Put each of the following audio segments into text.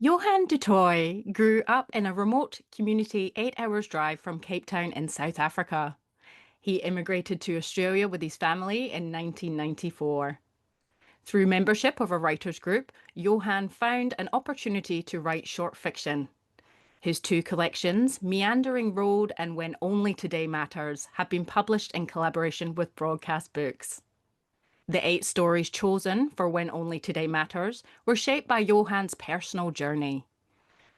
Johan du Toit grew up in a remote community 8 hours drive from Cape Town in South Africa. He immigrated to Australia with his family in 1994. Through membership of a writers group, Johan found an opportunity to write short fiction. His two collections, Meandering Road and When Only Today Matters, have been published in collaboration with Broadcast Books. The 8 stories chosen for When Only Today Matters were shaped by Johan's personal journey.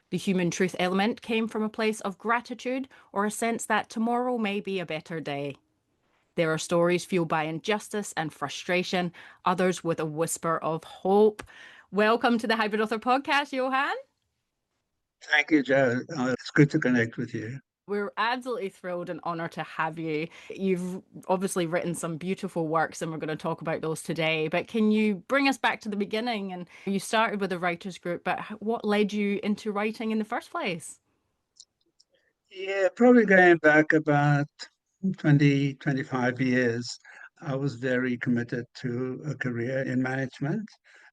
The human truth element came from a place of gratitude or a sense that tomorrow may be a better day. There are stories fueled by injustice and frustration, others with a whisper of hope. Welcome to the Hybrid Author Podcast, Johan. Thank you, Joe. It's good to connect with you. We're absolutely thrilled and honoured to have you. You've obviously written some beautiful works, and we're going to talk about those today. But can you bring us back to the beginning? And you started with a writers group, but what led you into writing in the first place? Yeah, probably going back about 20, 25 years, I was very committed to a career in management.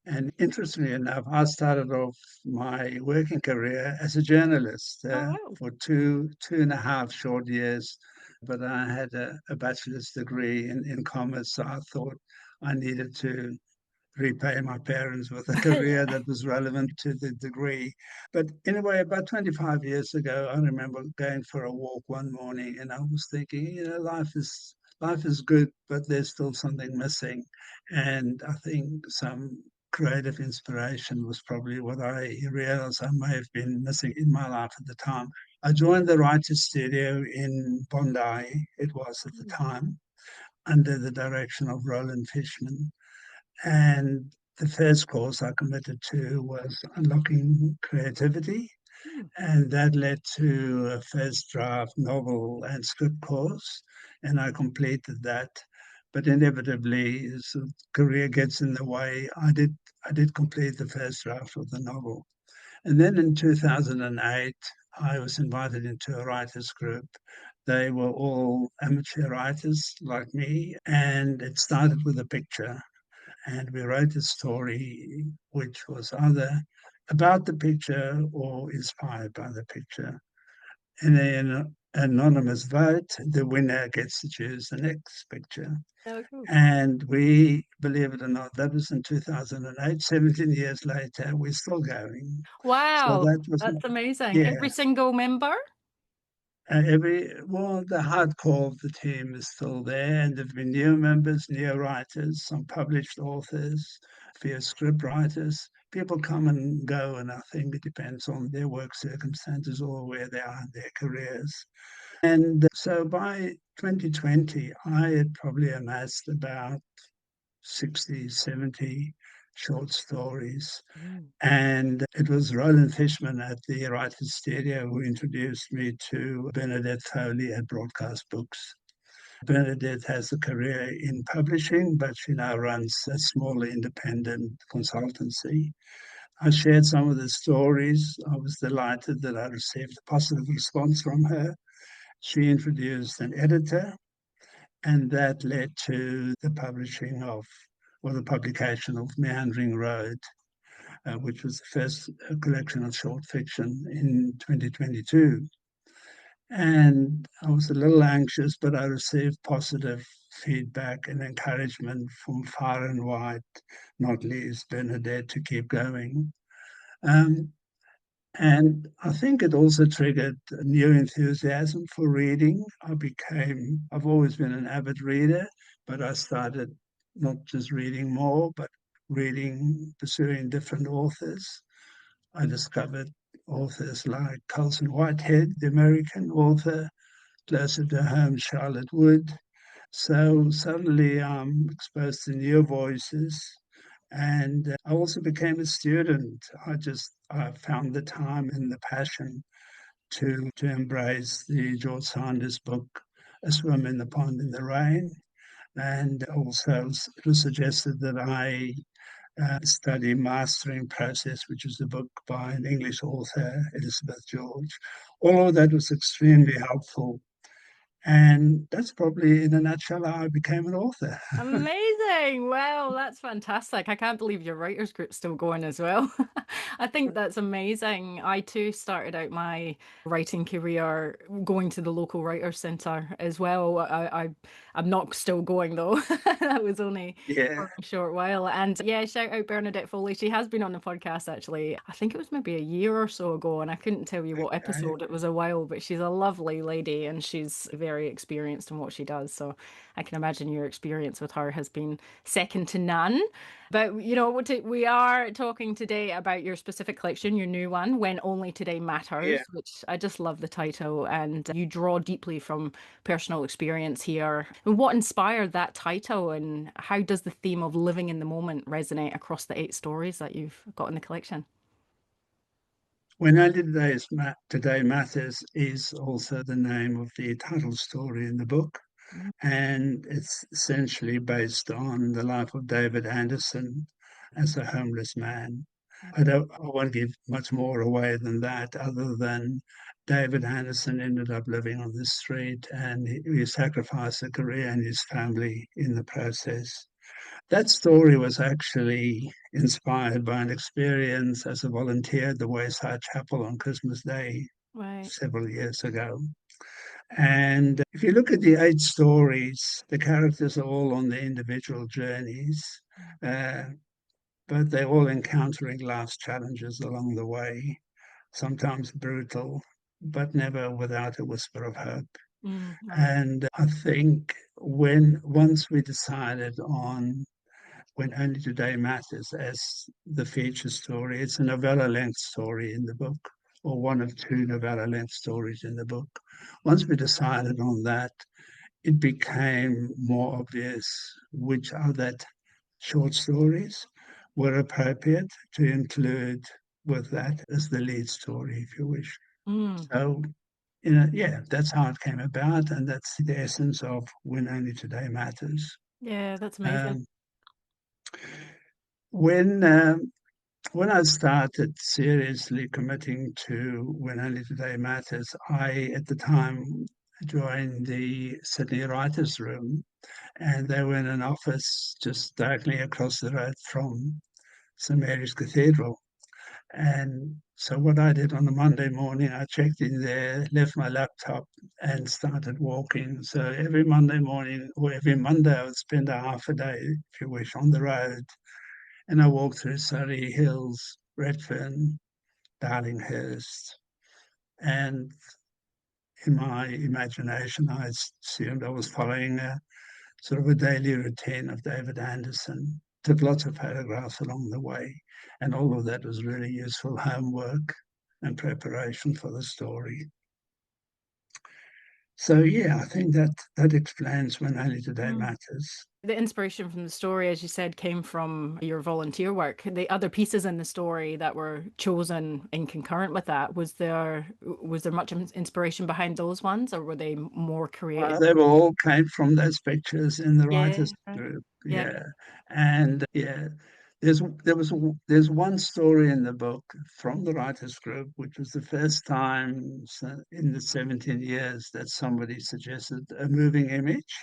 And interestingly enough, I started off my working career as a journalist Oh, wow. for two and a half short years. But I had a bachelor's degree in commerce, so I thought I needed to repay my parents with a career Yeah. that was relevant to the degree. But anyway, about 25 years ago, I remember going for a walk one morning and I was thinking, life is good, but there's still something missing. And I think some creative inspiration was probably what I realized I may have been missing in my life at the time. I joined the writers' studio in Bondi, it was at the time, under the direction of Roland Fishman. And the first course I committed to was Unlocking Creativity. Mm. And that led to a first draft novel and script course. And I completed that. But inevitably, as a career gets in the way, I did complete the first draft of the novel. And then in 2008, I was invited into a writers group. They were all amateur writers like me, and it started with a picture, and we wrote a story which was either about the picture or inspired by the picture. In an anonymous vote, the winner gets to choose the next picture. Oh, cool. And we, believe it or not, that was in 2008. 17 years later, we're still going. So Wow, that was, that's amazing. yeah, Every single member? the hardcore of the team is still there, and there've been new members, new writers, some published authors, few script writers. People come and go, and I think it depends on their work circumstances or where they are in their careers. And so by 2020, I had probably amassed about 60, 70 short stories. Mm. And it was Roland Fishman at the Writers Studio who introduced me to Bernadette Foley at Broadcast Books. Bernadette has a career in publishing, but she now runs a small independent consultancy. I shared some of the stories. I was delighted that I received a positive response from her. She introduced an editor, and that led to the publishing of, or the publication of Meandering Road, which was the first collection of short fiction in 2022. And I was a little anxious, but I received positive feedback and encouragement from far and wide, not least Bernadette, to keep going. Um, and I think it also triggered a new enthusiasm for reading. I've always been an avid reader, but I started not just reading more, but pursuing different authors. I discovered authors like Colson Whitehead, the American author, closer to home, Charlotte Wood. So suddenly I'm exposed to new voices. And I also became a student. I found the time and the passion to embrace the George Sanders book, A Swim in the Pond in the Rain. And also it was suggested that I study Mastering Process, which is a book by an English author, Elizabeth George. All of that was extremely helpful. And that's probably in a nutshell how I became an author. Amazing. Wow, that's fantastic. I can't believe your writers group's still going as well. I think that's amazing. I too started out my writing career going to the local writers centre as well. I'm not still going though. That was only Yeah, for a short while. And yeah, shout out Bernadette Foley. She has been on the podcast actually. I think it was maybe a year or so ago, and I couldn't tell you what okay. episode. It was a while, but she's a lovely lady and she's very experienced in what she does. So I can imagine your experience with her has been second to none. But we are talking today about your specific collection, your new one, When Only Today Yeah. Matters, which I just love the title. And you draw deeply from personal experience here. And what inspired that title, and how does the theme of living in the moment resonate across the 8 stories that you've got in the collection? When Only Today Matters is also the name of the title story in the book. And it's essentially based on the life of David Anderson as a homeless man. I won't give much more away than that, other than David Anderson ended up living on the street and he sacrificed a career and his family in the process. That story was actually inspired by an experience as a volunteer at the Wayside Chapel on Christmas Day Right. several years ago. And if you look at the 8 stories, the characters are all on their individual journeys, uh, but they're all encountering life's challenges along the way, sometimes brutal, but never without a whisper of hope. Right. And I think when once we decided on When Only Today Matters as the feature story, it's a novella length story in the book, or one of two novella length stories in the book. Once we decided on that, it became more obvious which other short stories were appropriate to include with that as the lead story, if you wish. Mm. So, yeah, that's how it came about, and that's the essence of When Only Today Matters. Yeah, that's amazing. Um, when um, when I started seriously committing to When Only Today Matters, I at the time joined the Sydney Writers' Room, and they were in an office just directly across the road from St Mary's Cathedral. And so what I did on a Monday morning, I checked in there, left my laptop, and started walking. So every Monday morning or every Monday, I would spend a half a day, if you wish, on the road. And I walked through Surrey Hills, Redfern, Darlinghurst. And in my imagination, I assumed I was following a sort of a daily routine of David Anderson. Took lots of photographs along the way, and all of that was really useful homework and preparation for the story. So yeah, I think that explains When Only Today Matters. The inspiration from the story, as you said, came from your volunteer work. The other pieces in the story that were chosen in concurrent with that, was there much inspiration behind those ones, or were they more creative? They all came from those pictures in the Yeah, writers right. group. Yeah, Yeah, and yeah, there's one story in the book from the writers group, which was the first time in the 17 years that somebody suggested a moving image.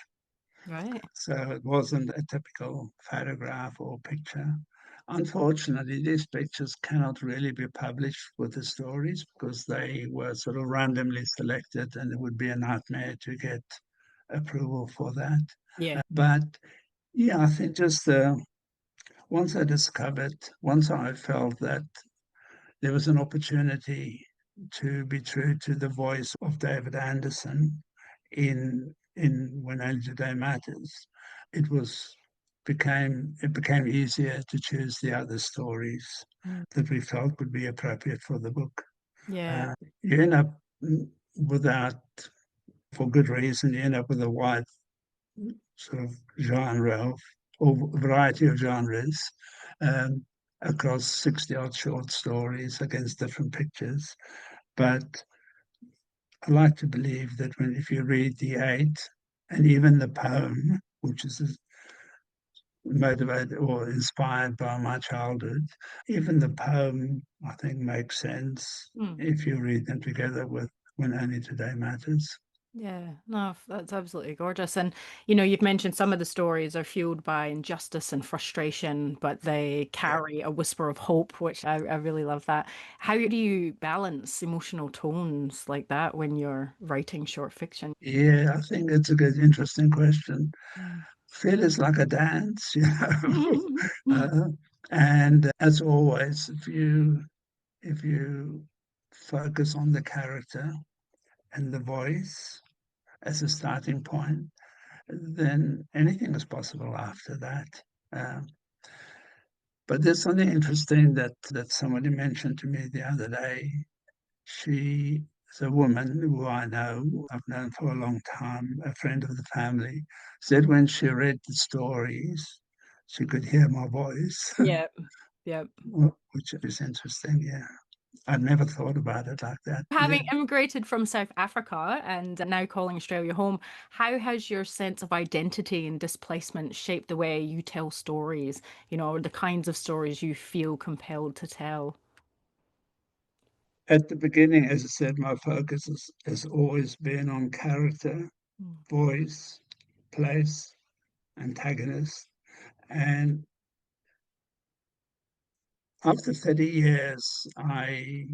right. So it wasn't a typical photograph or picture. Unfortunately, these pictures cannot really be published with the stories because they were sort of randomly selected and it would be a nightmare to get approval for that. Yeah. But yeah, I think just once I felt that there was an opportunity to be true to the voice of David Anderson in When Only Today Matters, it became easier to choose the other stories Mm. that we felt would be appropriate for the book. Yeah. Uh, you end up without, for good reason, you end up with a wide sort of genre or variety of genres um, across 60 odd short stories against different pictures. But I like to believe that if you read the 8 and even the poem, which is motivated or inspired by my childhood, even the poem, I think, makes sense Mm. if you read them together with When Only Today Matters. Yeah, no, that's absolutely gorgeous. And, you've mentioned some of the stories are fueled by injustice and frustration, but they Yeah. carry a whisper of hope, which I really love that. How do you balance emotional tones like that when you're writing short fiction? Yeah, I think it's a good, interesting question. Mm. Feel is like a dance, you know. uh, and as always, if you focus on the character and the voice as a starting point, then anything is possible after that. Um, but there's something interesting that somebody mentioned to me the other day. She is a woman who I know, I've known for a long time, a friend of the family, said when she read the stories, she could hear my voice, Yep, yep. which is interesting. Yeah. I'd never thought about it like that. Having Yeah. immigrated from South Africa and now calling Australia home, how has your sense of identity and displacement shaped the way you tell stories, or the kinds of stories you feel compelled to tell? At the beginning, as I said, my focus has always been on character, Mm. voice, place, antagonist. And after 30 years, I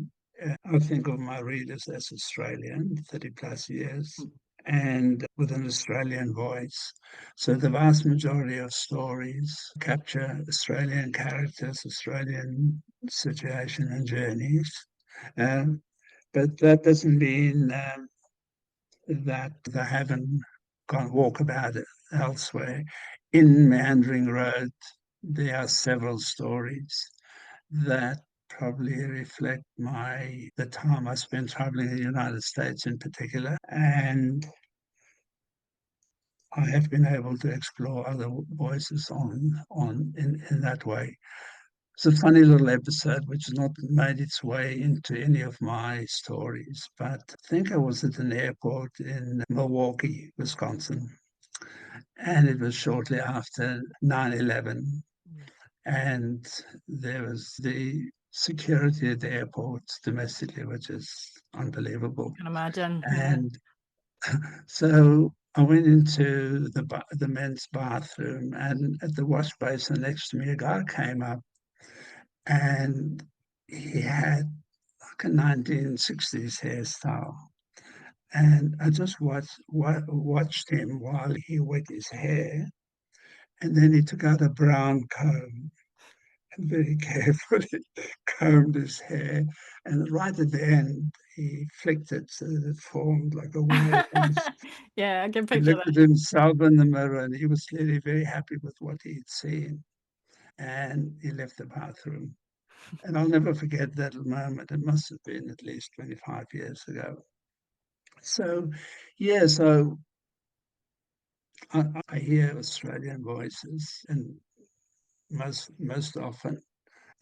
think of my readers as Australian, 30 plus years, and with an Australian voice. So the vast majority of stories capture Australian characters, Australian situation and journeys. Um, but that doesn't mean that they haven't gone walkabout elsewhere. In Meandering Road, there are several stories that probably reflect the time I spent traveling in the United States in particular. And I have been able to explore other voices in that way. It's a funny little episode which has not made its way into any of my stories, but I think I was at an airport in Milwaukee, Wisconsin, and it was shortly after 9/11, and there was the security at the airport domestically, which is unbelievable. Can imagine. Yeah. And so I went into the men's bathroom, and at the wash basin next to me, a guy came up, and he had like a 1960s hairstyle. And I just watched him while he wet his hair. And then he took out a brown comb and very carefully combed his hair. And right at the end, he flicked it so that it formed like a wave. And Yeah, I can he picture looked at himself in the mirror, and he was clearly very happy with what he'd seen. And he left the bathroom. And I'll never forget that moment. It must have been at least 25 years ago. So, yeah, so I hear Australian voices, and most often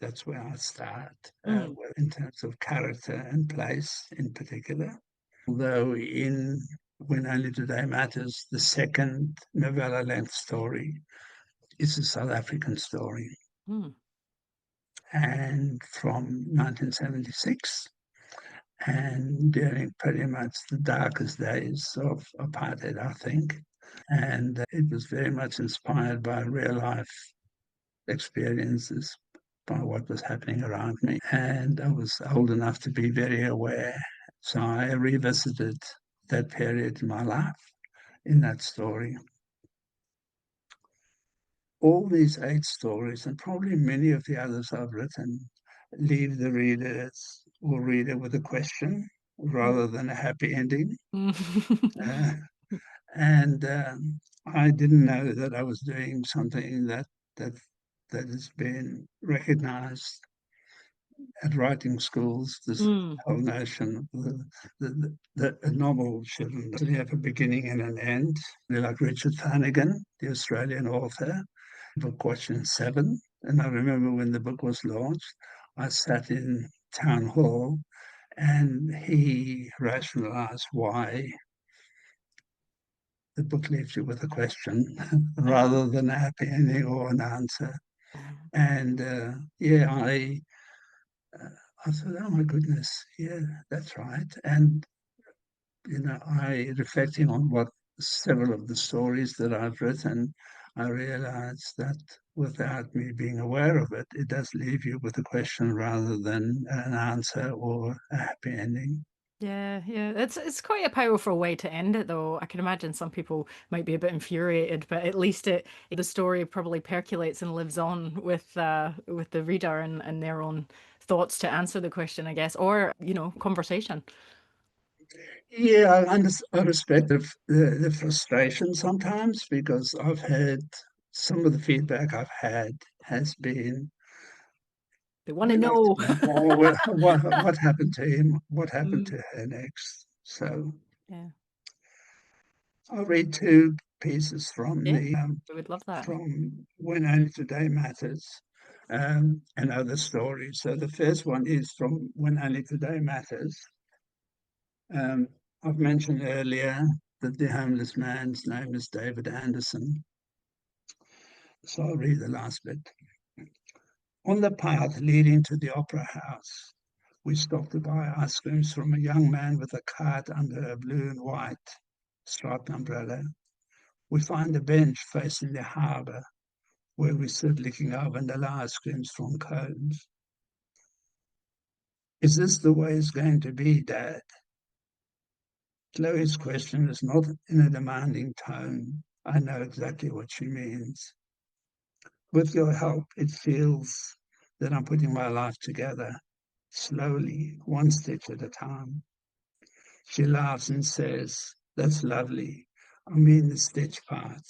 that's where I start, that. in terms of character and place in particular. Although in When Only Today Matters, the second novella length story is a South African story, Mm. and from 1976, and during pretty much the darkest days of apartheid, I think. And it was very much inspired by real life experiences, by what was happening around me. And I was old enough to be very aware. So I revisited that period in my life in that story. All these 8 stories, and probably many of the others I've written, leave the readers or reader with a question rather than a happy ending. Mm. Uh, and I didn't know that I was doing something that that has been recognized at writing schools. This Mm. whole notion of a novel shouldn't really have a beginning and an end. Like Richard Flanagan, the Australian author, book question 7. And I remember when the book was launched, I sat in town hall, and he rationalized why the book leaves you with a question rather than a happy ending or an answer. And yeah, uh, I thought, oh my goodness, yeah, that's right. And reflecting on what several of the stories that I've written, I realized that without me being aware of it, it does leave you with a question rather than an answer or a happy ending. Yeah, yeah. It's quite a powerful way to end it though. I can imagine some people might be a bit infuriated, but at least the story probably percolates and lives on with the reader and their own thoughts to answer the question, I guess, or, conversation. Yeah, I respect the frustration sometimes because I've had some of the feedback I've had has been, They want to I'd like to know. know more. What happened to him? What happened Mm, to her next? So yeah. I'll read two pieces Yeah, I would love that. from When Only Today Matters, and other stories. So the first one is from When Only Today Matters. Um, I've mentioned earlier that the homeless man's name is David Anderson. So I'll read the last bit. On the path leading to the Opera House, we stopped to buy ice creams from a young man with a cart under a blue and white striped umbrella. We find a bench facing the harbour where we sit licking our vanilla ice creams from cones. Is this the way it's going to be, Dad? Chloe's question is not in a demanding tone. I know exactly what she means. With your help, it feels that I'm putting my life together, slowly, one stitch at a time. She laughs and says, That's lovely. I mean the stitch part.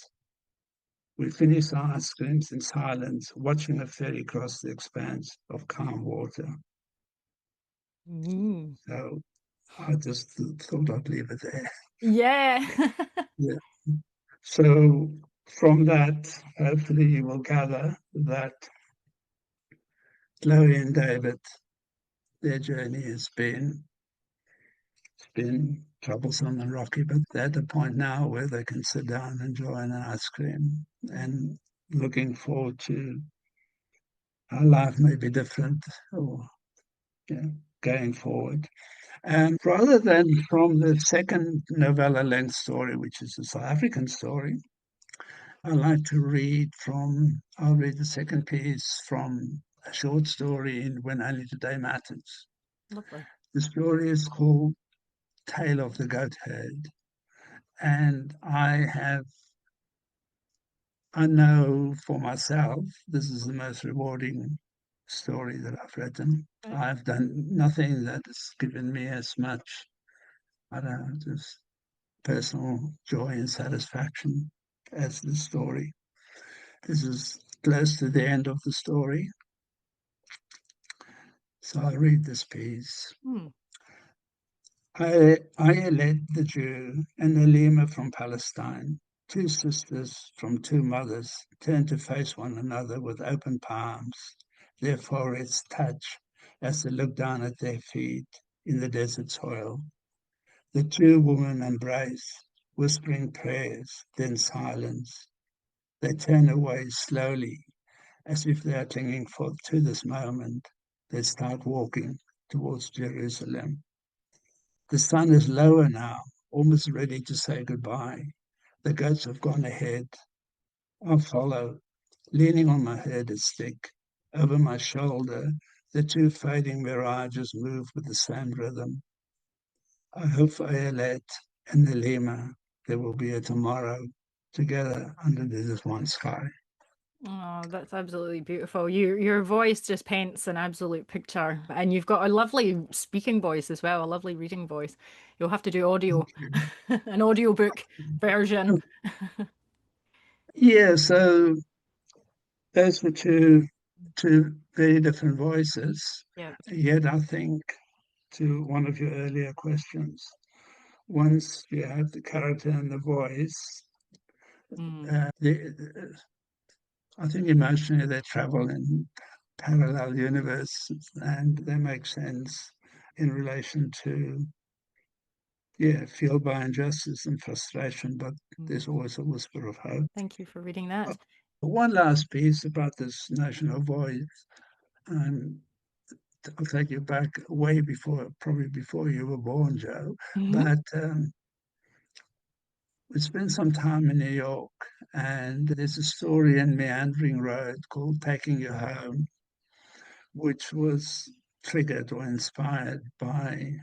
We finish our ice creams in silence, watching a ferry cross the expanse of calm water. Mm. So I just thought I'd leave it there. Yeah. Yeah. So from that, hopefully you will gather that Chloe and David, their journey has been troublesome and rocky, but they're at a point now where they can sit down and enjoy an ice cream and looking forward to how life may be different or going forward. And rather than from the second novella length story, which is a South African story, I like to I'll read the second piece from a short story in When Only Today Matters. Lovely. The story is called Tale of the Goat Herd. And I know for myself, this is the most rewarding story that I've written. Right. I've done nothing that has given me as much, I don't know, just personal joy and satisfaction as the story. This is close to the end of the story. So I'll read this piece. Hmm. I led the Jew and the Lima from Palestine. Two sisters from two mothers turned to face one another with open palms, their foreheads touch as they looked down at their feet in the desert soil. The two women embrace, whispering prayers, then silence. They turn away slowly, as if they are clinging to this moment. They start walking towards Jerusalem. The sun is lower now, almost ready to say goodbye. The goats have gone ahead. I follow, leaning on my herded stick. Over my shoulder, the two fading mirages move with the same rhythm. I hope for Ayelet and the Lima there will be a tomorrow together under this one sky. Oh, that's absolutely beautiful. Your voice just paints an absolute picture, and you've got a lovely speaking voice as well, a lovely reading voice. You'll have to do audio, Thank you. an audiobook version. Yeah, so those were two very different voices. Yeah. Yet I think to one of your earlier questions, once you have the character and the voice, Mm, I think emotionally they travel in parallel universes and they make sense in relation to, yeah, fueled by injustice and frustration, but mm. there's always a whisper of hope. Thank you for reading that. One last piece about this notion of voice. Um, I'll take you back way before, probably before you were born, Joe. Hmm. But we spent some time in New York, and there's a story in Meandering Road called Taking You Home, which was triggered or inspired by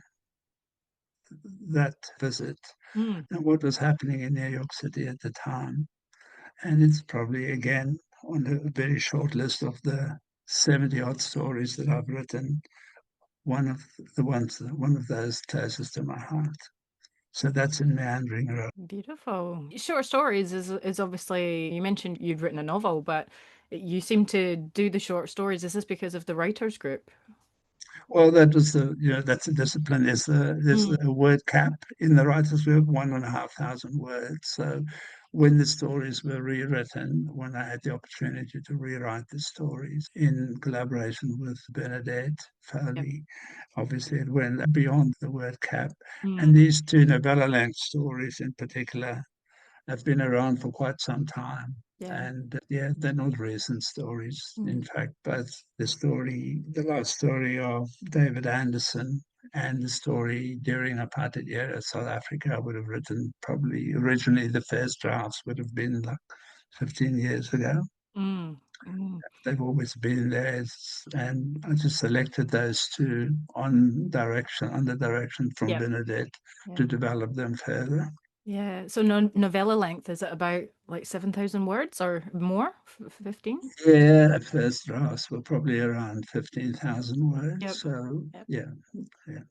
that visit Mm. and what was happening in New York City at the time. And it's probably, again, on a very short list of the 70 odd stories that I've written, one of those closest to my heart. So that's in Meandering Road. Beautiful. Short stories is obviously, you mentioned you'd written a novel, but you seem to do the short stories. Is this because of the writers group? Well, that was that's a discipline. There's Mm. a word cap in the writer's group, 1,500 words. So when the stories were rewritten, when I had the opportunity to rewrite the stories in collaboration with Bernadette Yep. Foley, obviously it went beyond the word cap. Mm. And these two novella length stories in particular have been around for quite some time. Yeah. And yeah, they're not recent stories. In Mm. fact, both the last story of David Anderson and the story during apartheid era South Africa, I would have written probably originally the first drafts would have been like 15 years ago. Mm. Mm. They've always been there, and I just selected those two under direction from Yep. Bernadette Yeah. to develop them further. Yeah. So no novella length, is it about like 7,000 words or more? 15? Yeah, first drafts were probably around 15,000 words. Yep. So, Yep. yeah, yeah.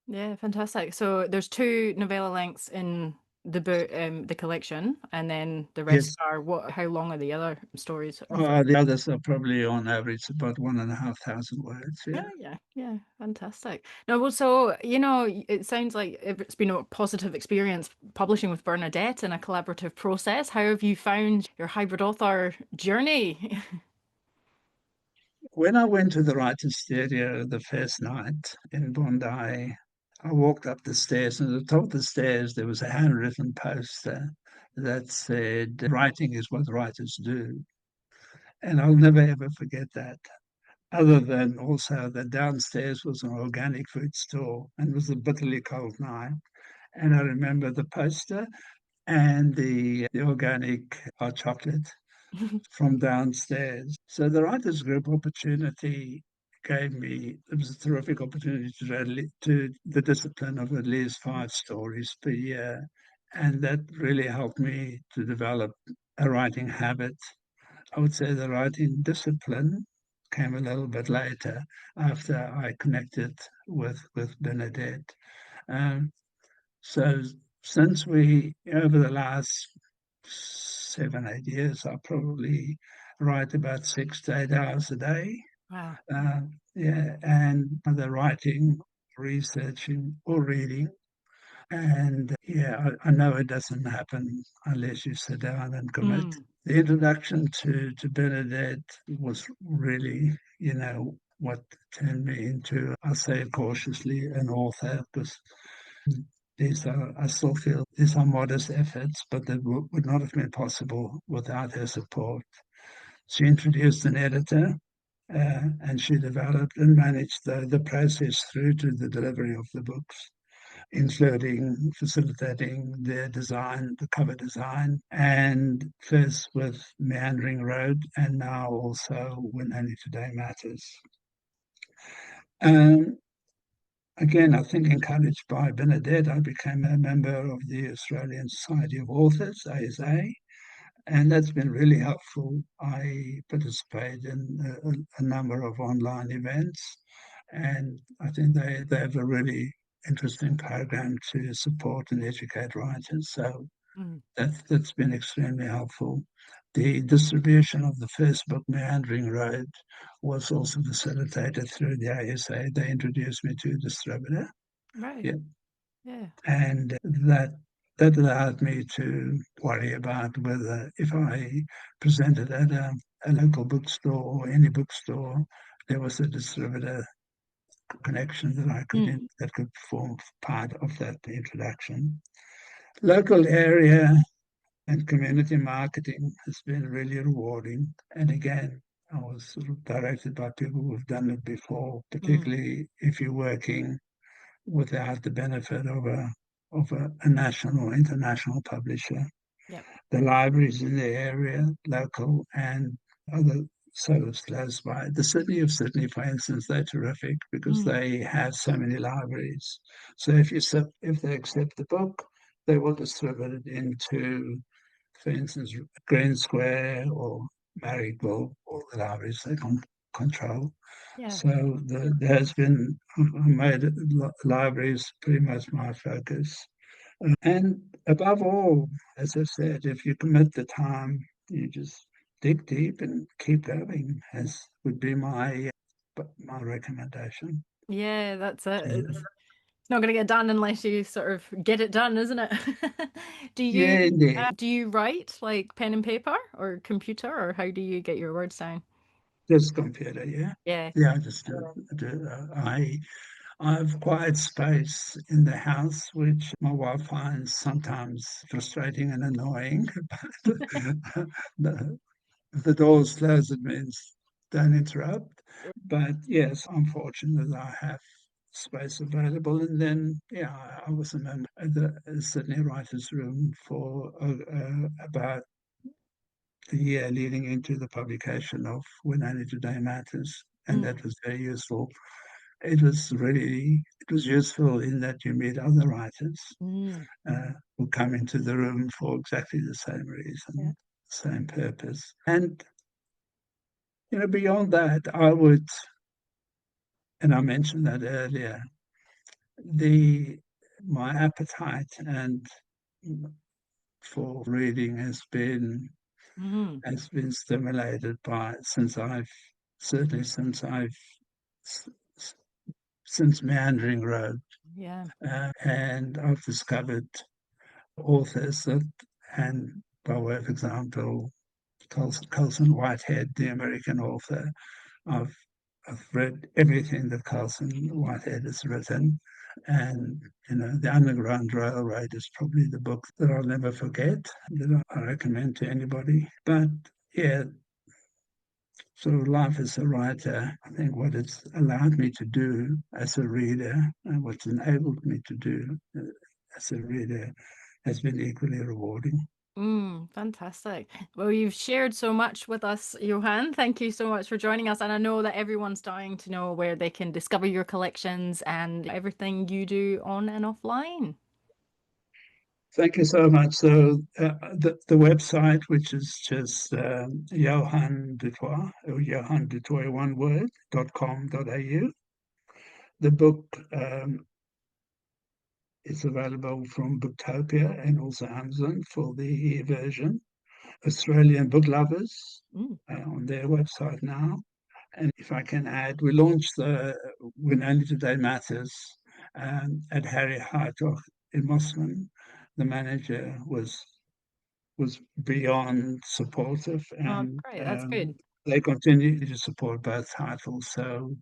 Yeah, fantastic. So there's two novella lengths in the book, the collection, and then the rest Yes. are what? How long are the other stories roughly? The others are probably on average about 1,500 words. Yeah, Yeah. yeah, yeah, fantastic. No, well, so it sounds like it's been a positive experience publishing with Bernadette in a collaborative process. How have you found your hybrid author journey? When I went to the writer's studio the first night in Bondi, I walked up the stairs, and at the top of the stairs, there was a handwritten poster that said, "Writing is what writers do." And I'll never ever forget that. Other than also that downstairs was an organic food store and it was a bitterly cold night. And I remember the poster and the organic hot chocolate from downstairs. So the writers group opportunity gave me, it was a terrific opportunity to the discipline of at least 5 stories per year. And that really helped me to develop a writing habit. I would say the writing discipline came a little bit later after I connected with Bernadette. Um, so since over the last 7, 8 years, I probably write about 6 to 8 hours a day. Wow. Uh, yeah, and either writing, researching, or reading. And yeah, I know it doesn't happen unless you sit down and commit. Mm, The introduction to Bernadette was really, what turned me into, I say it cautiously, an author, because I still feel these are modest efforts, but that would not have been possible without her support. She introduced an editor, and she developed and managed the process through to the delivery of the books, including facilitating their design, the cover design, and first with Meandering Road, and now also When Only Today Matters. Um, Again, I think encouraged by Bernadette, I became a member of the Australian Society of Authors, ASA, and that's been really helpful. I participate in a number of online events, and I think they have a really interesting program to support and educate writers. So mm, that's been extremely helpful. The distribution of the first book, Meandering Road, was also facilitated through the ASA. They introduced me to a distributor. right. Yeah. Yeah. And that allowed me to worry about whether if I presented at a local bookstore or any bookstore, there was a distributor connection Mm, that could form part of that introduction. Local area and community marketing has been really rewarding. And again, I was sort of directed by people who've done it before, Mm, particularly if you're working without the benefit of a national or international publisher. yep. The libraries in the area, local and other suburbs close by. The city of Sydney, for instance, they're terrific because Mm, they have so many libraries. So if they accept the book, they will distribute it into, for instance, Green Square or Marrickville, all the libraries they control. yeah. So there has been I made libraries pretty much my focus. And above all, as I said, if you commit the time, you just dig deep and keep going, as would be my recommendation. Yeah, that's it. Yeah, It's not going to get done unless you sort of get it done, isn't it? Do you yeah, indeed. do you write like pen and paper or computer, or how do you get your words down? Just computer, yeah. Yeah. Yeah, I just do. I've quiet space in the house, which my wife finds sometimes frustrating and annoying. But the, if the door's closed, it means don't interrupt. But yes, I'm fortunate that I have space available. And then, yeah, I was a member of the Sydney Writers' Room for about the year leading into the publication of When Only Today Matters. And Mm, that was very useful. It was useful in that you meet other writers mm, who come into the room for exactly the same yeah. reason, same purpose. And, beyond that, I would, and I mentioned that earlier, the my appetite and for reading Mm, stimulated by since I've since Meandering Road, yeah. and I've discovered authors that, and by way of example, Colson Whitehead, the American author. I've I've read everything that Carlson Whitehead has written, and the Underground Railroad is probably the book that I'll never forget. That I recommend to anybody. But yeah, sort of life as a writer, I think what it's allowed me to do as a reader and what's enabled me to do as a reader has been equally rewarding. Fantastic. Well, you've shared so much with us, Johan. Thank you so much for joining us. And I know that everyone's dying to know where they can discover your collections and everything you do on and offline. Thank you so much. So the website, which is just Johan du Toit, or Johan du Toit, one word, .com.au. The book is available from Booktopia and also Amazon for the e-version. Australian book lovers Mm. on their website now. And if I can add, we launched the When Only Today Matters at Harry Hartog in Mosman. The manager was beyond supportive, Oh, and great. That's good. they continue to support both titles. So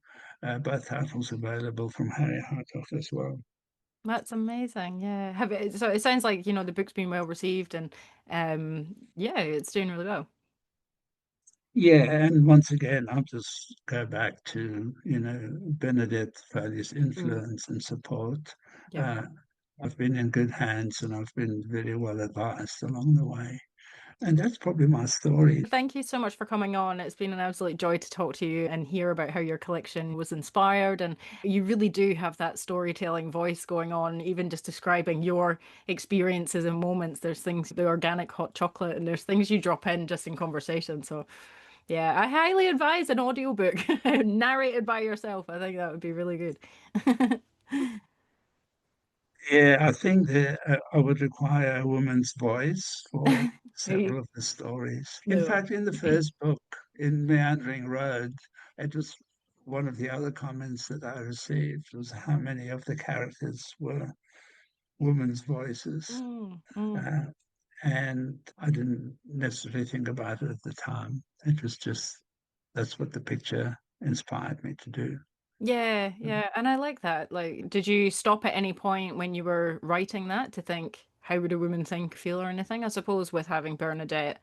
both titles available from Harry Hartog as well. That's amazing. Yeah. So it sounds like, the book's been well received and yeah, it's doing really well. Yeah, and once again, I'll just go back to Bernadette Foley's Mm, influence and support. yeah. Uh, I've been in good hands, and I've been very well advised along the way. And that's probably my story. Thank you so much for coming on. It's been an absolute joy to talk to you and hear about how your collection was inspired. And you really do have that storytelling voice going on, even just describing your experiences and moments. There's things, the organic hot chocolate, and there's things you drop in just in conversation. So, yeah, I highly advise an audiobook narrated by yourself. I think that would be really good. Yeah, I think that I would require a woman's voice for Hey, several of the stories. In no. fact, in the first book, in Meandering Road, it was one of the other comments that I received was how many of the characters were women's voices. Mm, mm. Uh, and I didn't necessarily think about it at the time. It was just that's what the picture inspired me to do. Yeah, yeah. And I like that. Like, did you stop at any point when you were writing that to think, how would a woman think, feel, or anything? I suppose with having Bernadette.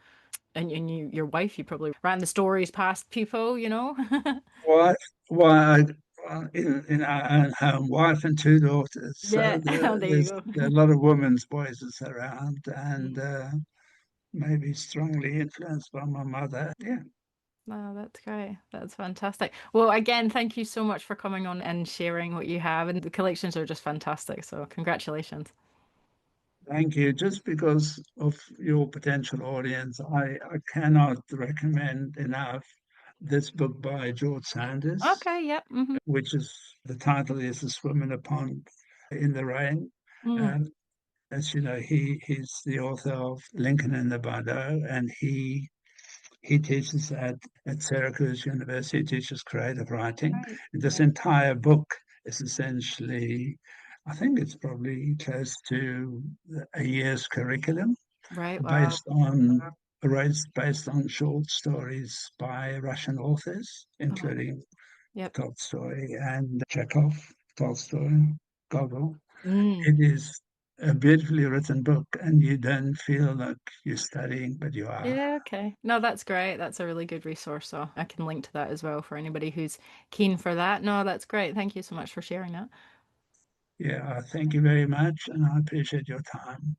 And your wife, you probably ran the stories past people, you know? Why, why, in our own home, wife and two daughters. Yeah. So Oh, there you go. there are a lot of women's voices around, and Mm. maybe strongly influenced by my mother. Yeah. No, that's great. That's fantastic. Well, again, thank you so much for coming on and sharing what you have. And the collections are just fantastic. So, congratulations. Thank you. Just because of your potential audience, I cannot recommend enough this book by George Sanders, Okay. Yep. which is the title is A Swim in a Pond in the Rain. Mm. And as you know, he's the author of Lincoln in the Bardo, and he teaches at Syracuse University, he teaches creative writing. Right. This Right. entire book is essentially, I think it's probably close to a year's curriculum Right. Wow. based on based on short stories by Russian authors, Oh, including yep. Tolstoy and Chekhov, Tolstoy, Gogol. Mm. It is a beautifully written book, and you don't feel like you're studying, but you are. Yeah, okay. No, that's great. That's a really good resource. So I can link to that as well for anybody who's keen for that. No, that's great. Thank you so much for sharing that. Yeah, thank you very much, and I appreciate your time.